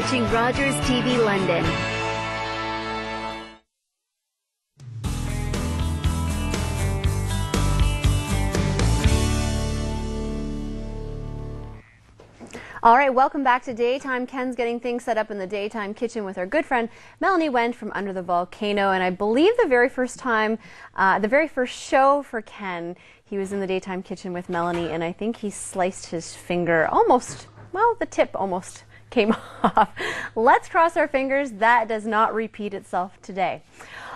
watching Rogers TV London. All right, welcome back to Daytime. Ken's getting things set up in the daytime kitchen with our good friend Melanie Wendt from Under the Volcano. And I believe the very first show for Ken, he was in the daytime kitchen with Melanie, and I think he sliced his finger almost, well, the tip almost came off. Let's cross our fingers that does not repeat itself today.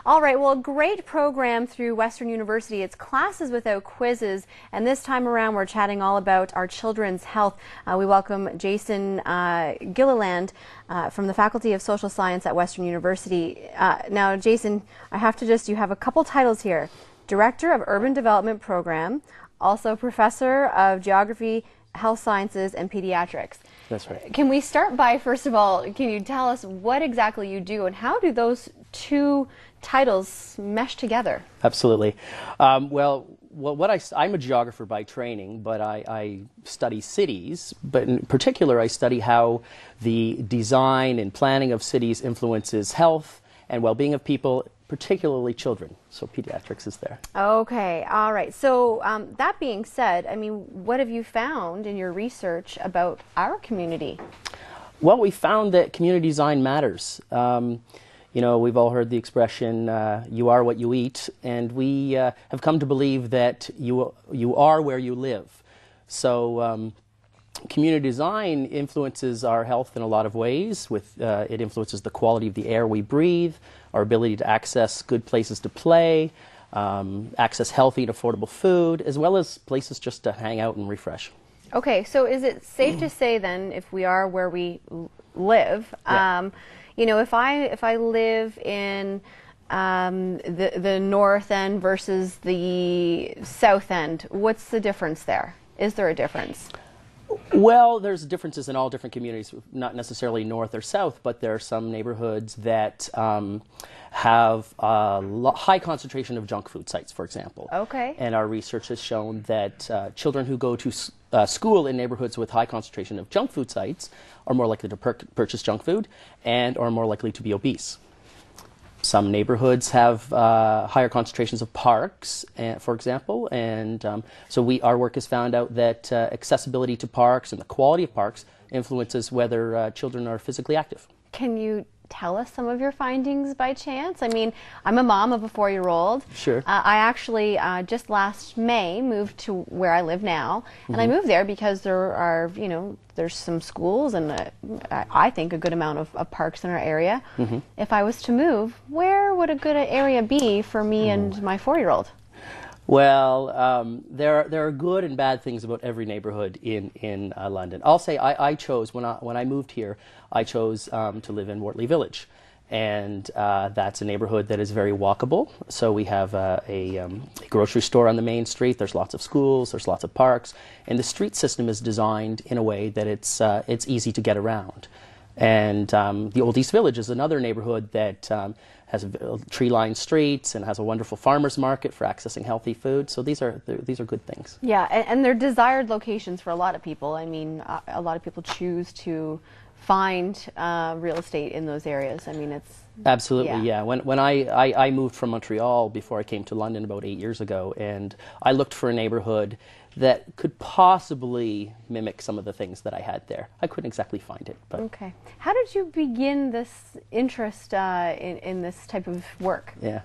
All right, well, a great program through Western University. It's classes without quizzes, and this time around we're chatting all about our children's health. We welcome Jason Gilliland from the Faculty of Social Science at Western University. Now, Jason, I have to you have a couple titles here. Director of Urban Development Program, also Professor of Geography, Health Sciences, and Pediatrics. That's right. Can we start by, first of all, can you tell us what exactly you do and how do those two titles mesh together? Absolutely. Well, I'm a geographer by training, but I study cities. But in particular, I study how the design and planning of cities influences health and well-being of people, particularly children. So pediatrics is there. Okay. All right. So that being said, I mean, what have you found in your research about our community? Well, we found that community design matters. You know, we've all heard the expression, you are what you eat, and we have come to believe that you are where you live. So community design influences our health in a lot of ways. It influences the quality of the air we breathe, our ability to access good places to play, access healthy and affordable food, as well as places just to hang out and refresh. Okay, so is it safe to say then, if we are where we live, yeah. You know, if I live in the north end versus the south end, what's the difference there? Is there a difference? Well, there's differences in all different communities, not necessarily north or south, but there are some neighborhoods that have a high concentration of junk food sites, for example. Okay. And our research has shown that children who go to school in neighborhoods with high concentration of junk food sites are more likely to purchase junk food and are more likely to be obese. Some neighborhoods have higher concentrations of parks, for example, and so our work has found out that accessibility to parks and the quality of parks influences whether children are physically active. Can you tell us some of your findings by chance? I mean, I'm a mom of a 4-year-old. Sure. I actually just last May moved to where I live now, and I moved there because there are, you know, there's some schools and I think a good amount of parks in our area. If I was to move, where would a good area be for me and my 4-year-old? Well, there are good and bad things about every neighborhood in London. I'll say I chose, when I moved here, I chose to live in Wortley Village. And that's a neighborhood that is very walkable. So we have a grocery store on the main street. There's lots of schools. There's lots of parks. And the street system is designed in a way that it's easy to get around. And the Old East Village is another neighborhood that has tree-lined streets and has a wonderful farmers market for accessing healthy food. So these are good things. Yeah, and they're desired locations for a lot of people. I mean, a lot of people choose to find real estate in those areas. I mean, it's... Absolutely, yeah. When I moved from Montreal before I came to London about 8 years ago, and I looked for a neighborhood that could possibly mimic some of the things that I had there. I couldn't exactly find it. But. Okay. How did you begin this interest in this type of work? Yeah.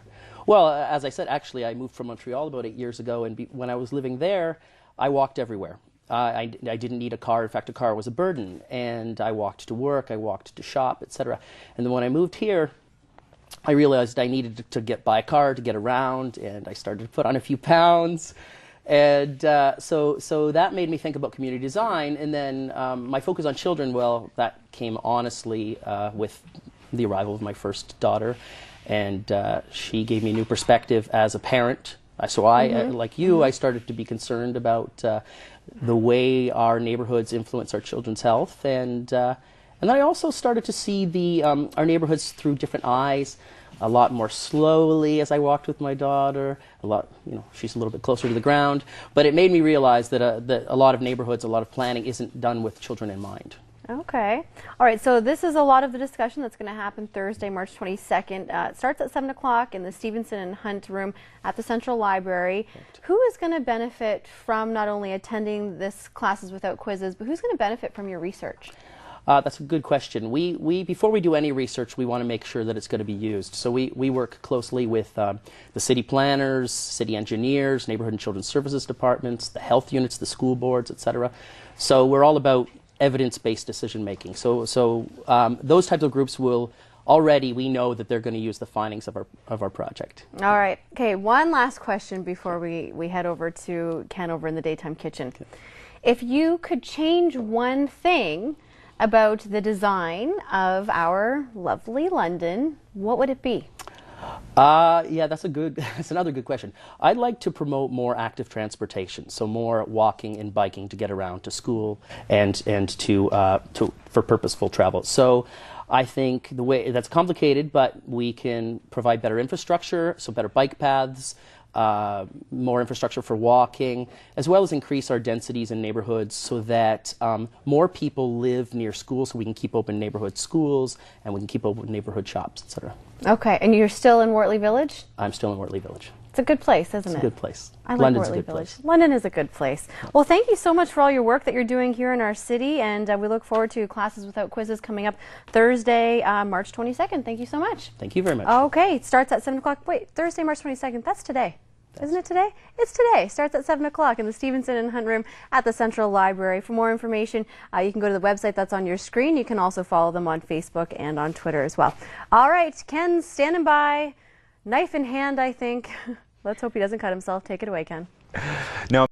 Well, as I said, actually, I moved from Montreal about 8 years ago, and when I was living there, I walked everywhere. I didn't need a car. In fact, a car was a burden. And I walked to work, I walked to shop, etc. And then when I moved here, I realized I needed to buy a car to get around, and I started to put on a few pounds. And so that made me think about community design. And then my focus on children, well, that came honestly with the arrival of my first daughter. And she gave me a new perspective as a parent. So like you, I started to be concerned about the way our neighborhoods influence our children's health, and then I also started to see our neighborhoods through different eyes, a lot more slowly as I walked with my daughter. She's a little bit closer to the ground, but it made me realize that a lot of neighborhoods, a lot of planning isn't done with children in mind. Okay. All right, so this is a lot of the discussion that's going to happen Thursday, March 22nd. It starts at 7 o'clock in the Stevenson and Hunt room at the Central Library. Correct. Who is going to benefit from not only attending this Classes Without Quizzes, but who's going to benefit from your research? That's a good question. We before we do any research, we want to make sure that it's going to be used. So we work closely with the city planners, city engineers, neighborhood and children's services departments, the health units, the school boards, etc. So we're all about evidence-based decision making. So those types of groups will already, we know that they're going to use the findings of our project. All right. Okay. One last question before we head over to Ken over in the daytime kitchen. Okay. If you could change one thing about the design of our lovely London, what would it be? Yeah, that's another good question. I'd like to promote more active transportation, so more walking and biking to get around to school and for purposeful travel. So I think the way that's complicated, but we can provide better infrastructure, so better bike paths, more infrastructure for walking, as well as increase our densities in neighborhoods so that more people live near schools, so we can keep open neighborhood schools and we can keep open neighborhood shops, etc. Okay, and you're still in Wortley Village? I'm still in Wortley Village. It's a good place, isn't it? It's a good place. I like London's Wortley a good Village. place. London is a good place. Well, thank you so much for all your work that you're doing here in our city, and we look forward to Classes Without Quizzes coming up Thursday, March 22nd. Thank you so much. Thank you very much. Okay, it starts at 7 o'clock. Wait, Thursday, March 22nd. That's today. Isn't it today? It's today. Starts at 7 o'clock in the Stevenson and Hunt room at the Central Library. For more information, you can go to the website that's on your screen. You can also follow them on Facebook and on Twitter as well. All right, Ken's standing by, knife in hand, I think. Let's hope he doesn't cut himself. Take it away, Ken. No.